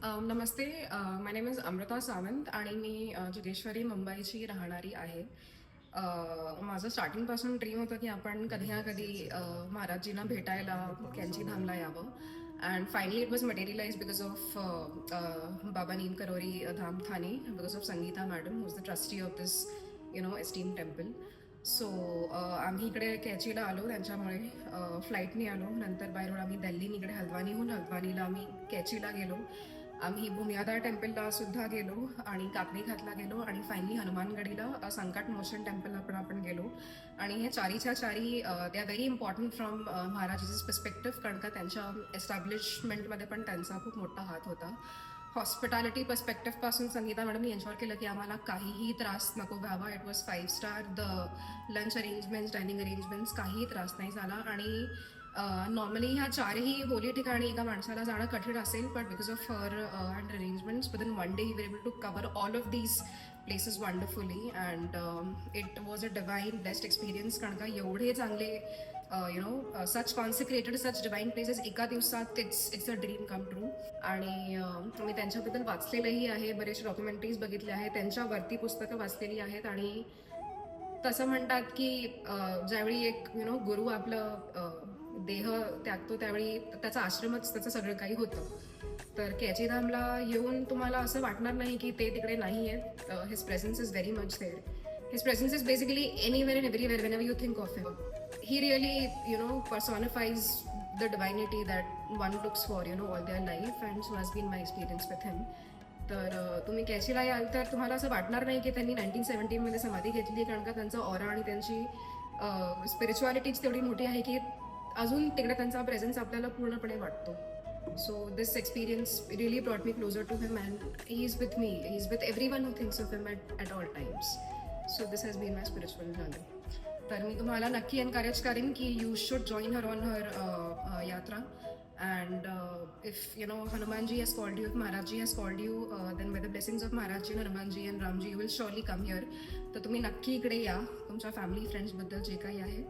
Namaste. My name is Amruta Sawant आणि मी जोगेश्वरी मुंबईची राहणारी आहे. माझं स्टार्टिंगपासून ड्रीम होतं की आपण कधी ना कधी महाराजजींना भेटायला कॅंची धामला यावं. And finally it was materialise because of Baba Neem Karori Dham Thane, because of Sangita madam who is the trustee of this esteem temple. So आम्ही इकडे कॅचीला आलो त्यांच्यामुळे फ्लाईटने आलो. नंतर बाय रोड आम्ही दिल्लीने इकडे हल्द्वानीहून हल्द्वानीला आम्ही कॅचीला गेलो. आम्ही भूमियादार टेम्पलला सुद्धा गेलो आणि काकडी घाटला गेलो आणि फायनली हनुमानगडीला संकट मोशन टेम्पलला पण आपण गेलो. आणि हे चारीच्या चारी they are very important from महाराजांचे पर्स्पेक्टिव्ह, कारण का त्यांच्या एस्टॅब्लिशमेंटमध्ये पण त्यांचा खूप मोठा हात होता. हॉस्पिटॅलिटी पर्स्पेक्टिव्हपासून संगीता मॅडम एन्शॉर केलं की आम्हाला काहीही त्रास नको व्हावा. It was 5 star. The lunch arrangements, dining arrangements काहीही त्रास नाही झाला. आणि नॉर्मली ह्या चारही होली ठिकाणी एका माणसाला जाणं कठीण असेल, but because of her and arrangements within one day he were able to cover all of these places wonderfully. And it was a divine best experience, कारण का एवढे चांगले such consecrated, such divine places एका दिवसात it's a dream come true. आणि मी त्यांच्याबद्दल वाचलेलंही आहे, बरेचसे डॉक्युमेंटरीज बघितले आहेत, त्यांच्यावरती पुस्तकं वाचलेली आहेत. आणि तसं म्हणतात की ज्यावेळी एक गुरु आपलं देह त्यागतो त्यावेळी त्याचा आश्रमच त्याचं सगळं काही होतं. तर कॅचीधामला येऊन तुम्हाला असं वाटणार नाही की ते तिकडे नाही आहेत. His presence is very much there. His presence is basically anywhere and everywhere whenever you think of him. He really personifies the divinity that one looks for all their life, and so has been my experience with him. तर तुम्ही कॅचीला याल तर तुम्हाला असं वाटणार नाही की त्यांनी 1917 समाधी घेतली, कारण का त्यांचा ऑरा आणि त्यांची स्पिरिच्युअलिटीच तेवढी मोठी आहे की अजून तिकडे त्यांचा प्रेझेन्स आपल्याला पूर्णपणे वाटतो. So this experience really brought me closer to him, and he is with me. He is with everyone who thinks of him at all times. So this has been my spiritual journey. तर मी तुम्हाला नक्की encourage करेन की you should join her on her yatra. And if Hanumanji has called you, if Maharajji has called you, then with the blessings of Maharajji, Hanumanji and Ramji, you will surely come here. तर तुम्ही नक्की इकडे या, तुमच्या family friends बद्दल जे काही आहे.